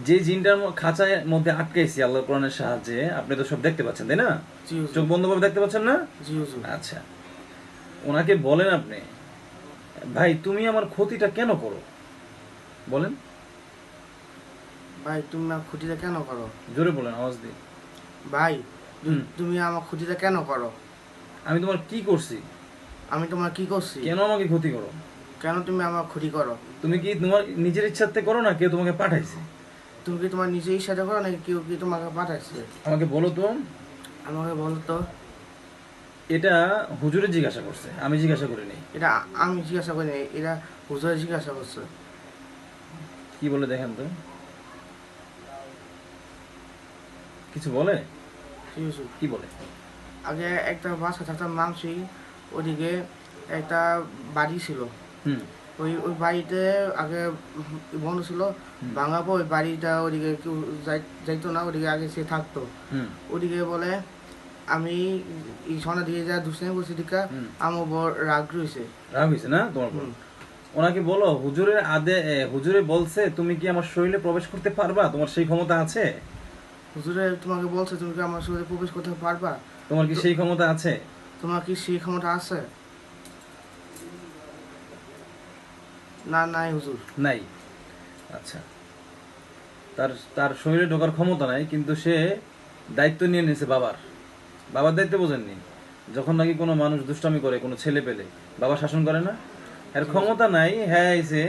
যে জিনটার খাঁচার মধ্যে আটকাইছি আল্লাহর কোরআনের সাহায্যে, আপনি তো সব দেখতে পাচ্ছেন তাই না? জি হুজুর। চোখ বন্ধ করে দেখতে পাচ্ছেন না? জি হুজুর। আচ্ছা, ওনাকে বলেন আপনি, ভাই তুমি আমার ক্ষতিটা কেন করো, বলেন। ভাই তুমি আমার ক্ষতিটা কেন করো? জোরে বলেন, আওয়াজ দিয়ে। ভাই হুম। তুমি আমার ক্ষতিটা কেন করো? আমি তোমার কি করছি? আমি তোমার কি করছি? কেন আমাকে ক্ষতি করো? কেন তুমি আমার ক্ষতি করো? তুমি কি তোমার নিজের ইচ্ছাতে করো না কেউ তোমাকে পাঠাইছে? তুমি কি তোমার নিজের ইচ্ছাতে করো নাকি কেউ কি তোমাকে পাঠাচ্ছে? আমাকে বলো তো। আমাকে বলো তো। এটা হুজুরে জিজ্ঞাসা করছে, আমি জিজ্ঞাসা করিনি। এটা আমি জিজ্ঞাসা করি নাই, এটা হুজুরে জিজ্ঞাসা করছে। কি বলে দেখেন তো, কিছু বলে? জি হুজুর। কি বলে? আগে একটা বাসা থাকতাম মানসি, ওদিকে একটা বাড়ি ছিল। হুম। ওই বাড়িতে আগে বন্ধ ছিল, হুম। ভাঙার পর ওই বাড়িটা ওদিকে কেউ যাইতো না, ওদিকে আগে সে থাকতো। হুম। ওদিকে বলে আমি এই সোনা দিয়ে যা দুষ্টামি করছি দিকা হুম। আমার বড় রাগ রয়েছে। রাগ হয়েছে না তোমার উপর? হুম। ওনাকে বলো হুজুরের হুজুরে বলছে তুমি কি আমার শরীরে প্রবেশ করতে পারবা, তোমার সেই ক্ষমতা আছে? হুজুরে তোমাকে বলছে তুমি কি আমার শরীরে প্রবেশ করতে পারবা? তোমার কি তো সেই ক্ষমতা আছে? তোমার কি সেই ক্ষমতা আছে? না, নাই হুজুর। নাই। আচ্ছা, তার তার শরীরে ঢোকার ক্ষমতা নাই, কিন্তু সে দায়িত্ব নিয়ে নিয়েছে বাবার। বাবার দায়িত্ব বোঝেননি? যখন নাকি কোনো মানুষ দুষ্টামি করে, কোনো ছেলে পেলে, বাবা শাসন করে না? এর জি হুজুর। ক্ষমতা নাই, হ্যাঁ আইছে।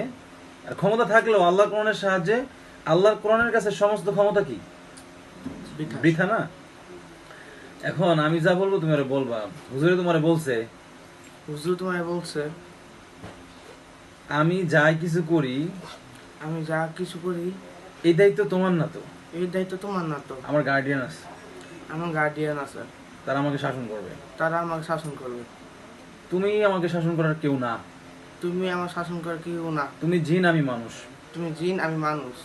আর ক্ষমতা থাকলেও আল্লাহর কোরআনের সাহায্যে, আল্লাহর কোরআনের কাছে সমস্ত ক্ষমতা কি বৃথা। বৃথা না? এখন আমি যা বলবো তুমি আরে বলবা। হুজুরে তোমারে বলছে হুজুর তোমায় বলছে আমি যাই কিছু করি, আমি যা কিছু করি এই দায়িত্ব তোমার না তো, এই দায়িত্ব তোমার না তো, আমার গার্ডিয়ান আছে, আমার গার্ডিয়ান আছে, তারা আমাকে শাসন করবে। তারা আমাকে শাসন করবে। তুমি আমাকে শাসন করার কেউ না। তুমি আমার শাসন করার কেউ না। তুমি জিন, আমি মানুষ। তুমি জিন, আমি মানুষ।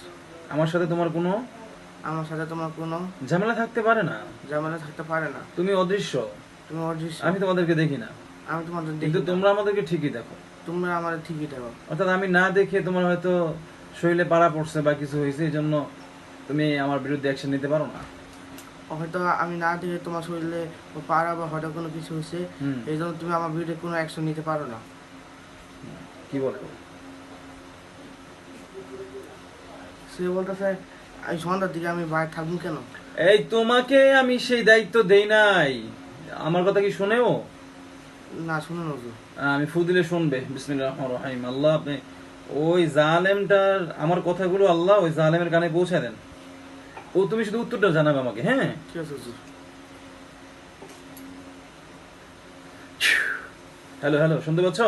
আমার সাথে তোমার কোনো আমার সাথে তোমার কোনো ঝামেলা থাকতে পারে না। ঝামেলা থাকতে পারে না। তুমি অদৃশ্য, তুমি অদৃশ্য, আমি তোমাদেরকে দেখি না, আমি তোমাদের কিন্তু দেখি না, তোমরা আমাদেরকে ঠিকই দেখো। তোমরা আমার ঠিকই দেখো। অর্থাৎ আমি না দেখে তোমার হয়তো শরীরে পাড়া পড়ছে বা কিছু হয়েছে, এই জন্য তুমি আমার বিরুদ্ধে অ্যাকশন নিতে পারো না। হয়তো আমি না দেখে তোমার শরীরে পাড়া বা হয়তো কোনো কিছু হয়েছে, হুম। এই জন্য তুমি আমার বিরুদ্ধে কোনো অ্যাকশন নিতে পারো না। কি বলে? সে বলতেছে এই সন্ধ্যার দিকে আমি বাইরে থাকবো কেন? এই তোমাকে আমি সেই দায়িত্ব দেই নাই, আমার কথা কি শোনেও? না, শুনুন হুজুর। আমি ফু দিলে শুনবে। বিসমিল্লাহির রহমানির রহিম। আল্লাহ আপনি ওই জালেমটার আমার কথাগুলো আল্লাহ ওই জালেমের কানে পৌঁছে দেন। ও তুমি শুধু উত্তরটা জানাবে আমাকে, হ্যাঁ? ঠিক আছে হুজুর। হ্যালো হ্যালো, শুনতে পাচ্ছ?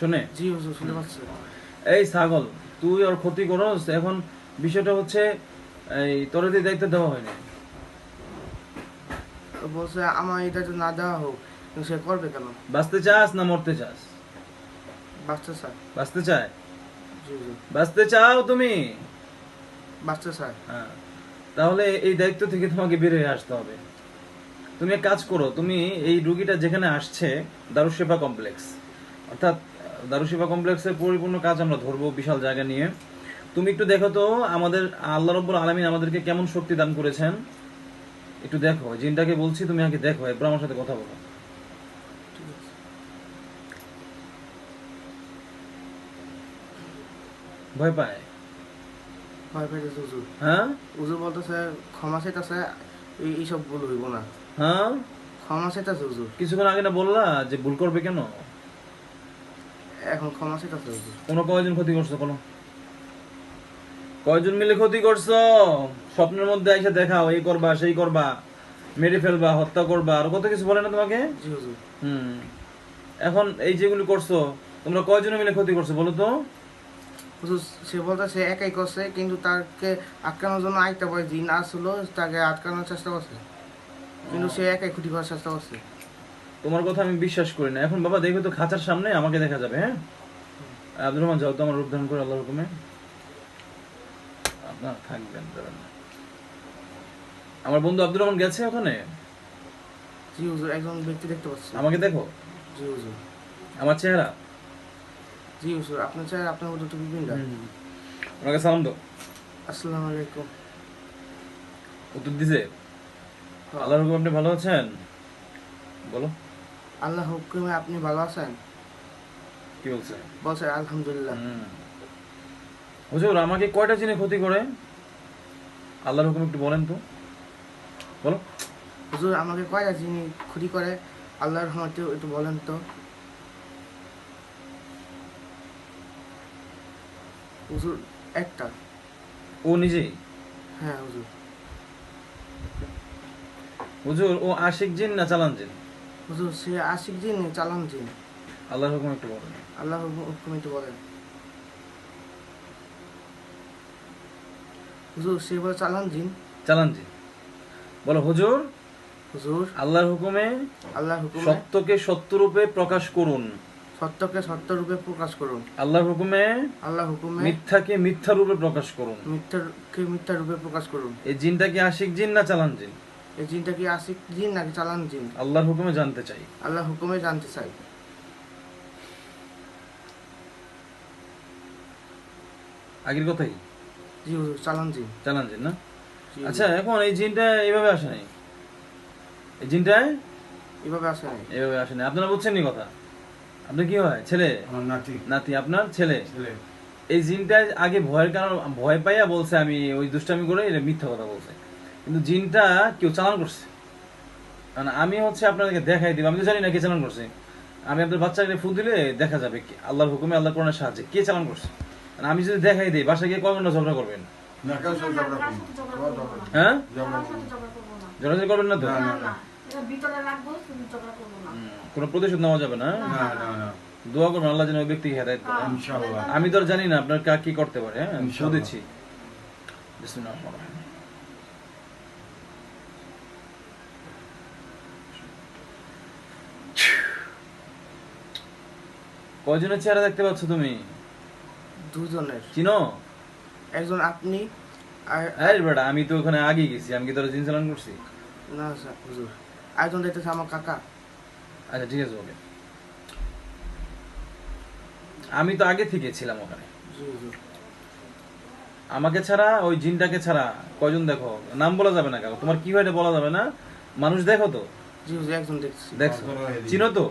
শুনে, জি হুজুর, শুনতে পাচ্ছি। এই ছাগল, তুই ওর ক্ষতি করস। এখন বিষয়টা হচ্ছে এই তোর দায়িত্ব দেওয়া হয়নি। তো বলছে আমার এটা যদি না দেওয়া হোক, কিন্তু সে করবে কেন? বাঁচতে চাস না মরতে চাস? বাঁচতে চায়। বাঁচতে চায়? জি হুজুর। বাঁচতে চাও তুমি? বাঁচতে চায়। হ্যাঁ, তাহলে এই দায়িত্ব থেকে তোমাকে বের হয়ে আসতে হবে। তুমি এক কাজ করো, তুমি এই রুগীটা যেখানে আসছে, দারুশেফা কমপ্লেক্স, অর্থাৎ দারুশেফা কমপ্লেক্সের পরিপূর্ণ কাজ আমরা ধরবো বিশাল জায়গা নিয়ে। তুমি একটু দেখো তো আমাদের আল্লাহ রাব্বুল আলামিন আমাদেরকে কেমন শক্তি দান করেছেন, একটু দেখো। জিনটাকে বলছি তুমি আগে দেখো, এরপর আমার সাথে কথা বলো। ঠিক আছে। ভয় পায়? ভয় পাইতেছে হুজুর। হ্যাঁ? হুজুর বলতেছে ক্ষমা চাইতেছে, এইসব ভুল হইব না। হ্যাঁ, ক্ষমা চাইতেছে হুজুর। কিছুক্ষণ আগে না বললা যে ভুল করবে কেন? এখন ক্ষমা চাইতেছে হুজুর। কোনো কয়জন ক্ষতি করছো, কোনো কয়জন মিলে ক্ষতি করছো? স্বপ্নের মধ্যে এসে দেখাও, এই করবা সেই করবা, মেরে ফেলবা, হত্যা করবা, আর কত কিছু বলে না তোমাকে? জি হুজুর। হুম। এখন এই যেগুলি করছো, তোমরা কয়জনে মিলে ক্ষতি করছো বলো তো? হুজুর সে বলতেছে একাই করছে, কিন্তু তাকে আটকানোর জন্য আরেকটা বয় জিন আসলো, তাকে আটকানোর চেষ্টা করছে, কিন্তু সে একাই ক্ষতি করার চেষ্টা করছে। তোমার কথা আমি বিশ্বাস করি না। এখন বাবা দেখবে তো খাঁচার সামনে আমাকে দেখা যাবে, হ্যাঁ? আব্দুর রহমান যাও তো আমার রূপ ধারণ করে আল্লাহর হুকুমে। আপনার থাকবেন, দাঁড়ান। আমার বন্ধু আব্দুর রহমান গেছে ওখানে। জি হুজুর, একজন ব্যক্তি দেখতে পাচ্ছি। আমাকে দেখো, জি হুজুর। আমার চেহারা। জি হুজুর, আপনার চাই আপনার মতো টুপি পিন্ডা। ওনাকে সালাম দাও। আসসালামু আলাইকুম। উত্তর দিছে? আল্লাহর হুকুমে আপনি ভালো আছেন? বলো আল্লাহ হুকুমে আপনি ভালো আছেন? কি বলছে? বলছে আলহামদুলিল্লাহ। হুজুর আমাকে কয়টা জিনিস ক্ষতি করে? আল্লাহর হুকুম একটু বলেন তো, বলো। হুজুর আমাকে কয়টা জিনিস ক্ষতি করে আল্লাহর রহমতে একটু বলেন তো। হুজুর একটা। ও নিজেই? হ্যাঁ হুজুর। হুজুর ও আশিক জিন না চালান জিন? হুজুর সে আশিক জিন চালান জিন। আল্লাহর হুকুম একটু বলেন। আল্লাহ হুকুমে একটু বলেন। হুজুর সে বলে চালান জিন। চালান জিন। বলো হুজুর হুজুর আল্লাহর হুকুমে আল্লাহ হুকুমে সত্যকে সত্যরূপে প্রকাশ করুন। সত্যকে সত্য রূপে প্রকাশ করুন। আল্লাহর হুকুমে আল্লাহ হুকুমে মিথ্যাকে মিথ্যা রূপে প্রকাশ করুন। মিথ্যাকে মিথ্যা রূপে প্রকাশ করুন। এই জিনটা কি আশিক জিন না চালান জিন? এই জিনটা কি আশিক জিন নাকি চালান জিন? আল্লাহর হুকুমে জানতে চাই। আল্লাহ হুকুমে জানতে চাই। আগের কথাই জি হুজুর চালান জিন। চালান জিন না? জি আচ্ছা হুজুর। এখন এই জিনটা এইভাবে আসে নাই, এই জিনটা এভাবে আসে নাই। এইভাবে আসে নাই। আপনারা বুঝছেন নি কথা? আপনার কি হয়? ছেলে? আমার নাতি নাতি? আপনার ছেলে? ছেলে এই জিনটা আগে ভয়ের কারণ ভয় পাইয়া বলছে আমি ওই দুষ্টামি করে, এটা মিথ্যা কথা বলছে। কিন্তু জিনটা কেউ চালান করছে। কারণ আমি হচ্ছে আপনাদেরকে দেখাই দিব, আমি তো জানি না কে চালান করছে। আমি আপনার বাচ্চাকে ফু দিলে দেখা যাবে আল্লাহর হুকুমে আল্লাহর কোরআনের সাহায্যে কে চালান করছে। আর আমি যদি দেখাই দিই বাসায় গিয়ে কয় ঘন্টা ঝগড়া করবেন? না কেউ সব ঝগড়া কার করবো সাথে ঝগড়া না। করবো না। হ্যাঁ, কারোর সাথে ঝগড়া করবো না। ঝগড়াঝাড়ি করবেন না তো? না, না, না। এটা ভিতরে রাখবো, কিন্তু ঝগড়া করবো না। কোনো প্রতিশোধ নেওয়া যাবে না? না। না না না দোয়া করবেন আল্লাহ যেন ওই ব্যক্তিকে হেদায়েত করে। হ্যাঁ। ইনশাআল্লাহ। আমি তো আর জানি না আপনার কি করতে পারে। হ্যাঁ ইনশাআল্লাহ। বুঝেছি। বিসমিল্লাহির রহমানির রহিম। কয়জনের চেহারা দেখতে পাচ্ছ তুমি? দুজনের। চিনো? একজন আপনি আর আরে বেটা আমি তো ওখানে আগে গেছি, আমি কি তোরা জিন চালান করছি? না স্যার হুজুর। একজন দেখতেছে আমার কাকা। আচ্ছা ঠিক আছে ওকে। আমি তো আগে থেকে ছিলাম ওখানে। জি হুজুর। আমাকে ছাড়া ওই জিনটাকে ছাড়া কয়জন দেখো? নাম বলা যাবে না কাকু, তোমার কি হয় এটা বলা যাবে না। মানুষ দেখো তো? জি হুজুর একজন দেখতেছি। দেখছো? তারপরে চিনো তো?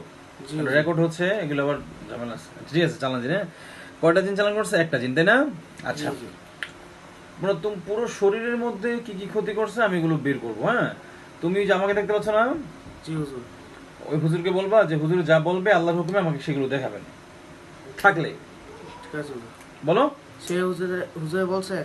জি হুজুর। রেকর্ড হচ্ছে, এগুলো আবার ঝামেলা আছে। ঠিক আছে চালান জিন। হ্যাঁ কয়টা জিন চালান করছে? একটা জিন, তাই না? আচ্ছা জি হুজুর। মানে তুমি পুরো শরীরের মধ্যে কি কি ক্ষতি করছে আমি এগুলো বের করবো। হ্যাঁ তুমি যে আমাকে দেখতে পাচ্ছ না, জি হুজুর। ওই হুজুরকে বলবা যে হুজুর যা বলবে আল্লাহর হুকুমে আমাকে সেগুলো দেখাবেন থাকলে। ঠিক আছে হুজুর। বলো। সে হুজুরে বলছে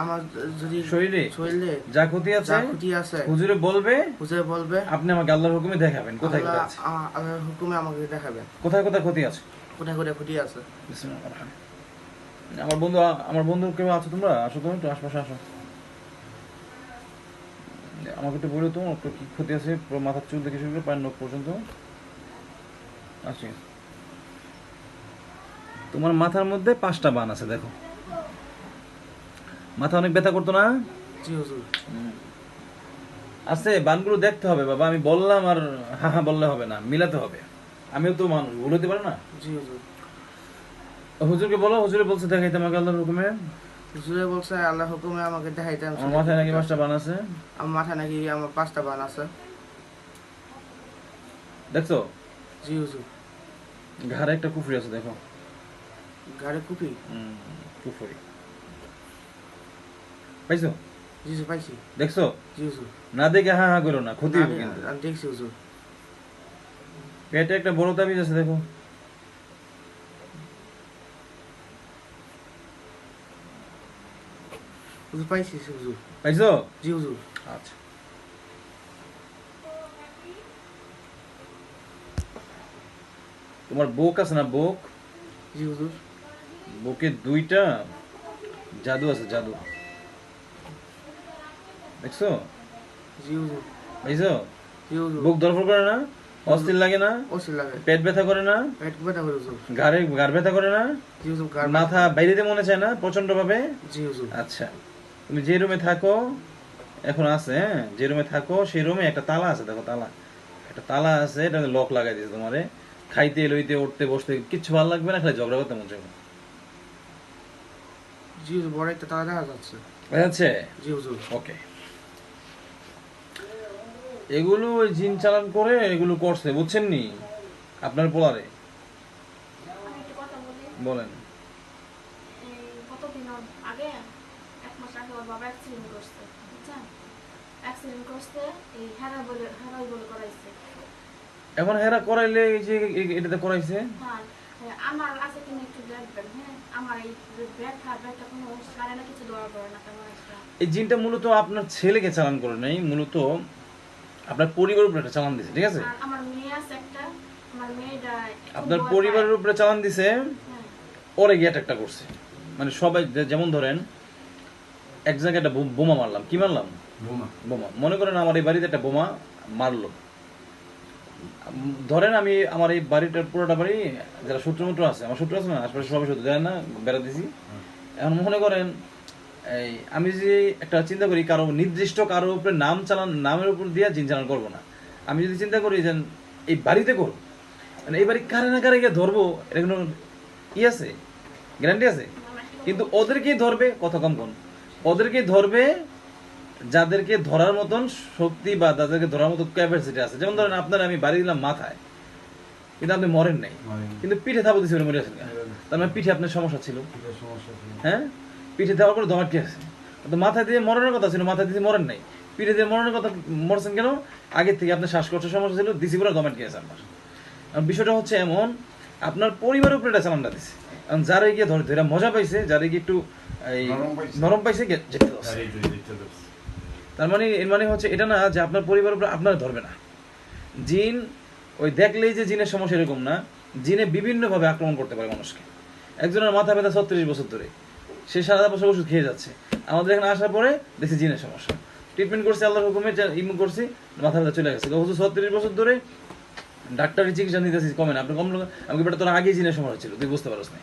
আমার যদি শরীরে শরীরে যা ক্ষতি আছে যা ক্ষতি আছে হুজুরে বলবে, হুজুরে বলবে আপনি আমাকে আল্লাহর হুকুমে দেখাবেন কোথায় কোথায় আছে, আল্লাহর হুকুমে আমাকে দেখাবেন কোথায় কোথায় ক্ষতি আছে। কোথায় কোথায় ক্ষতি আছে। বিসমিল্লাহির রহমানির রহিম। আমার বন্ধু কেউ আছো তোমরা? আসো তুমি একটু আশপাশে আসো। আমাকে একটু বলো তো একটু কি ক্ষতি আছে পুরো মাথার চুল থেকে শুরু করে পায়ের নখ পর্যন্ত। আচ্ছা তোমার মাথার মধ্যে 5টা বান আছে দেখো। মাথা অনেক ব্যথা করতো না? জি হুজুর। আছে বানগুলো দেখতে হবে বাবা, আমি বললাম আর হা হা বললে হবে না, মিলাতে হবে। আমিও তো মানুষ, ভুল হতে পারে না। জি হুজুর। হুজুরকে বলো, হুজুরে বলছে দেখাইতে আমাকে আল্লাহর হুকুমে। হুজুরে বলছে আল্লাহর হুকুমে আমাকে দেখাইতে। আমার মাথায় নাকি 5টা বান আছে। আমার মাথায় নাকি আমার 5টা বান আছে। দেখছো? জি হুজুর। ঘাড়ে একটা কুফরি আছে দেখো। গাড়ি কুপি। কুফরি পাইছো? জি হুজুর পাইছি। দেখছো? জি হুজুর। না দেখে হা হা করো না, ক্ষতি হবে কিন্তু। আমি দেখছি হুজুর। পেটে একটা বড় তাবিজ আছে দেখো। হুজুর পাইছি হুজুর। পাইছো? জি হুজুর। আচ্ছা তোমার বুক আছে না? বুক, জি হুজুর। বুকে 2টা জাদু আছে, জাদু। দেখছো? জি হুজুর। পাইছো? জি হুজুর। বুক দরফর করে না? অস্থির লাগে না? অস্থির লাগে। পেট ব্যথা করে না? পেট ব্যথা করে হুজুর। ঘাড় ব্যথা করে না? জি হুজুর। গাড় মাথা বাইরে দিয়ে মনে চায় না প্রচন্ড ভাবে? জি হুজুর। আচ্ছা তুমি যে রুমে থাকো এখন আছে, হ্যাঁ যে রুমে থাকো সেই রুমে একটা তালা আছে দেখো, তালা একটা তালা আছে, এটা লক লাগাই দিয়েছে তোমারে। খাইতে লইতে উঠতে বসতে কিচ্ছু ভালো লাগবে না, খালি ঝগড়া করতে মন চাইবে। জি হুজুর, বড় একটা তারা দেখা যাচ্ছে। দেখা যাচ্ছে? জি হুজুর। ওকে, এগুলো ওই জিন চালান করে এগুলো করছে, বুঝছেন নি আপনার পোলারে? আমি একটা কথা বলি, বলেন। এই কতদিন আগে, 1 মাস আগে ওর বাবা অ্যাক্সিডেন্ট করছে, বুঝছেন? অ্যাক্সিডেন্ট করছে, এই হেরাই বলে করাইছে। এখন হেরা করাইলে এই যে এটাতে করাইছে, হ্যাঁ, আমার আছে কিনা একটু দেখবেন, হ্যাঁ? আমার এই ব্যাগটা কোনো সারে না, কিছু দেওয়া করে না তেমন একটা। এই জিনটা মূলত আপনার ছেলেকে চালান করে নাই, মূলত আপনার পরিবারের উপরে একটা চালান দিছে, ঠিক আছে? আর আমার মেয়ে আছে একটা, আমার মেয়েটা একটু আপনার ভয় পরিবারের পায়। উপরে চালান দিছে, হ্যাঁ, ওরে গিয়ে একটা করছে। মানে সবাই যেমন ধরেন এক জায়গায় একটা বোমা মারলাম, কি মারলাম? বোমা। মনে করেন আমার এই বাড়িতে একটা বোমা মারলো, ধরেন আমি আমার এই বাড়িটার পুরোটা বাড়ি যারা সূত্রমূত্র আছে, আমার সূত্র আছে না, আশপাশে সবাই সূত্র দেয় না, বেড়া দিছি। এখন মনে করেন এই আমি যে একটা চিন্তা করি কারো নির্দিষ্ট কারো উপরে নামের উপর দিয়ে জিন চালান করবো না। আমি যদি চিন্তা করি যে এই বাড়িতে করবো, মানে এই বাড়ি কারে না কারে গিয়ে ধরবো, এটা কোনো ই আছে, গ্যারান্টি আছে? কিন্তু ওদেরকেই ধরবে, কত কম কোন ওদেরকেই ধরবে যাদেরকে ধরার মতন শক্তি বা যাদেরকে ধরার মতো ক্যাপাসিটি আছে। যেমন ধরেন আপনার আমি বাড়ি দিলাম মাথায়, কিন্তু আপনি মরেন নাই, কিন্তু পিঠে থাবো দিছি মরে আছেন, তার মানে পিঠে আপনার সমস্যা ছিল, হ্যাঁ? পিঠে দেওয়ার পরে দমাটকে আছে, তো মাথায় দিয়ে মরণের কথা ছিল, মাথায় দিয়ে মরেন নাই, পিঠে দিয়ে মরণের কথা মরছেন কেন? আগের থেকে আপনার শ্বাসকষ্টের সমস্যা ছিল, দিছি পুরো দমাটকে আছে আপনার। আর বিষয়টা হচ্ছে এমন, আপনার পরিবারের উপরে এটা চালানটা দিছে, কারণ যারা গিয়ে ধরে ধরে মজা পাইছে, যারা গিয়ে একটু এই নরম পাইছে যেতে দোষ। তার মানে এর মানে হচ্ছে এটা না যে আপনার পরিবারের উপরে আপনারা ধরবে না। জিন ওই দেখলেই যে জিনের সমস্যা এরকম না, জিনে বিভিন্নভাবে আক্রমণ করতে পারে মানুষকে। একজনের মাথা ব্যথা 36 বছর ধরে, সে সারা বছর ওষুধ খেয়ে যাচ্ছে, আমাদের এখানে আসার পরে দেখছি জিনের সমস্যা, ট্রিটমেন্ট করছি আল্লাহর হুকুমে, ইমু করছি, মাথা ব্যথা চলে গেছে। হুজুর 36 বছর ধরে ডাক্তারের চিকিৎসা নিতেছি, কমে না, আপনার কম আমাকে বেটা তোর আগে জিনের সমস্যা ছিল, তুই বুঝতে পারছ না।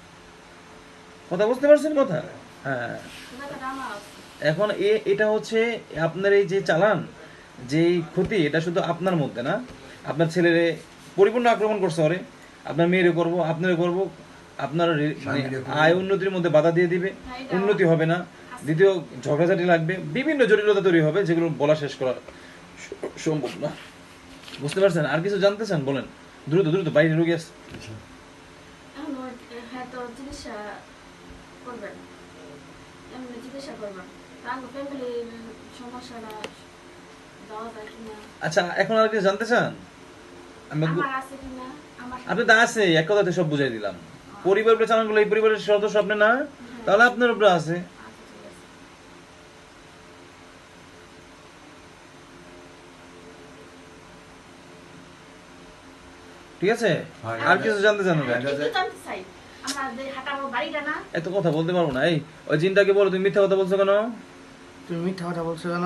কথা বুঝতে পারছেন কথা? হ্যাঁ। ব্যাপারটা আমার আছে। এখন এটা হচ্ছে আপনার এই যে চালান, যে ক্ষতি, এটা শুধু আপনার মধ্যে না, আপনার ছেলেরে পরিপূর্ণ আক্রমণ করছে ওরে, আপনার মেয়েরে করবো, আপনারে করবো, আপনার মানে আয় উন্নতির মধ্যে বাধা দিয়ে দিবে, উন্নতি হবে না, দ্বিতীয় ঝগড়াঝাটি লাগবে, বিভিন্ন জটিলতা তৈরি হবে যেগুলো বলা শেষ করা সম্ভব না। বুঝতে পারছেন? আর কিছু জানতে চান বলেন, দ্রুত দ্রুত, বাইরে রোগী আছে। এখন হ্যাঁ, তো চিকিৎসা করবেন, এমনি চিকিৎসা করবেন, তার ফ্যামিলির সমস্যাটা দেওয়া যায় কিনা, আচ্ছা, এখন আর কিছু জানতে চান? আমি আমার আছে কিনা, আমার আপনি তো আছে, এক কথাতে সব বুঝাই দিলাম। পরিবার উপরে চালান করলে এই পরিবারের সদস্য আপনি না, তাহলে আপনার উপরে আছে। আছে, ঠিক আছে। ঠিক আছে? আর কিছু জানতে চান? হ্যাঁ, একটু জানতে চাই, আমাদের হাঁটাবো বাড়িটা না, এত কথা বলতে পারবো না। এই ওই জিনটাকে বলো, তুমি মিথ্যা কথা বলছো কেন? তুমি মিথ্যা কথা বলছো কেন?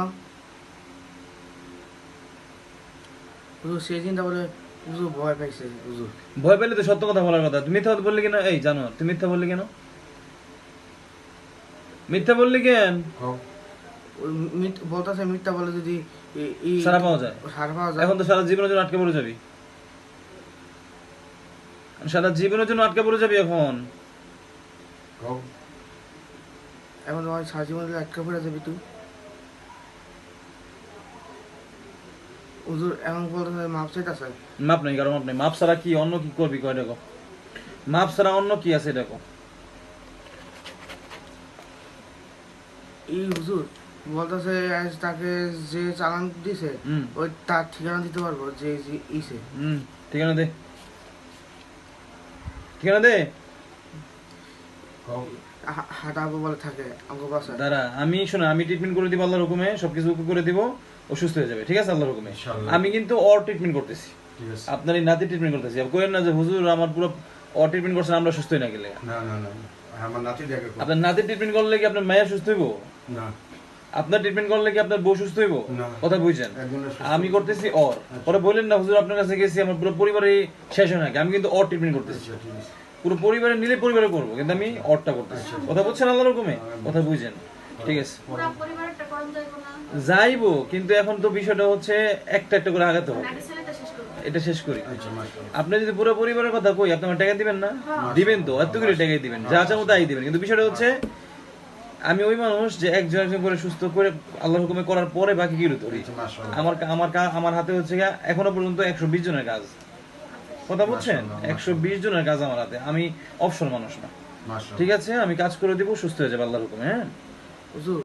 হুজুর সেই চিন্তা বলে হুজুর ভয় পাইছে হুজুর। ভয় পেলে তো সত্য কথা বলার কথা, তুমি মিথ্যা কথা বললে কেন? এই জানো, তুমি মিথ্যা বললে কেন? মিথ্যা বললে কেন? বলতেছে মিথ্যা বলে যদি সারা পাওয়া যায়। সারা পাওয়া যায়। এখন তো সারা জীবনের জন্য আটকে পড়ে যাবি, সারা জীবনের জন্য আটকে পড়ে যাবি এখন। এখন তোমার সারা জীবন আটকা পড়ে যাবি তুই। হুজুর এখন বলতেছে মাপ চাইতেছে। মাপ নাই, কারো মাপ নাই। মাপ ছাড়া কি অন্য কি করবি কয় দেখো, মাপ ছাড়া অন্য কি আছে দেখো। এই হুজুর বলতেছে তাকে যে চালান দিছে ওই তার ঠিকানা দিতে পারবো, যে ইসে। ঠিকানা দে, ঠিকানা দে। হাঁটাবো বলে থাকে আমাকে বাসা। দাঁড়া, আমি শোনো, আমি ট্রিটমেন্ট করে দিব আল্লাহর হুকুমে, সবকিছু করে দিব, ও সুস্থ হয়ে যাবে, ঠিক আছে? আল্লাহর হুকুমে আমি কিন্তু অর ট্রিটমেন্ট করতেছি, আপনার এই নাতি ট্রিটমেন্ট করতেছি। কইেন না যে হুজুর আমার পুরো অর ট্রিটমেন্ট করছেন, আমরা সুস্থ হই না গেলে। না না না, আমার নাতি দেখে আপনার নাতি ট্রিটমেন্ট করলে কি আপনার মায়া সুস্থ হইব? না, আপনার ট্রিটমেন্ট করলে কি আপনার বউ সুস্থ হইব? না। কথা বুঝছেন? একজনের সুস্থ আমি করতেছি অর, পরে বললেন না হুজুর আপনার কাছে গেছি আমার পুরো পরিবারে শেষ হয় নাকি, আমি কিন্তু অর ট্রিটমেন্ট করতেছি, আচ্ছা, ঠিক আছে। পুরো পরিবারে নিলে পরিবারে করবো, কিন্তু আমি অরটা করতেছি। কথা বুঝছেন আল্লাহর হুকুমে? কথা বুঝছেন? ঠিক আছে, পুরা পরিবারটা করণ যাইব না, যাইবো, কিন্তু এখন তো বিষয়টা হচ্ছে একটা একটা করে আগাতে হবে, আগে ছেলেটা শেষ করবো। এটা শেষ করি। আচ্ছা, মাশাআল্লাহ। আপনি যদি পুরো পরিবারের কথা কই, আপনি আমার টাকা দিবেন না? দিবেন তো, এত করে টাকাই দিবেন, যা চাবো তাই দিবেন, কিন্তু বিষয়টা হচ্ছে আমি ওই মানুষ যে একজন একজন করে সুস্থ করে আল্লাহর হুকুমে করার পরে বাকি গিয়ে করি। মাশাআল্লাহ। আমার হাতে হচ্ছে গিয়া এখনো পর্যন্ত 120 জনের কাজ। কথা বুঝছেন? মাশাআল্লাহ, 120 জনের কাজ আমার হাতে। আমি অবসর মানুষ না। মাশাআল্লাহ। ঠিক আছে, আমি কাজ করে দিব, সুস্থ হয়ে যাবে আল্লাহর হুকুমে। হ্যাঁ। হুজুর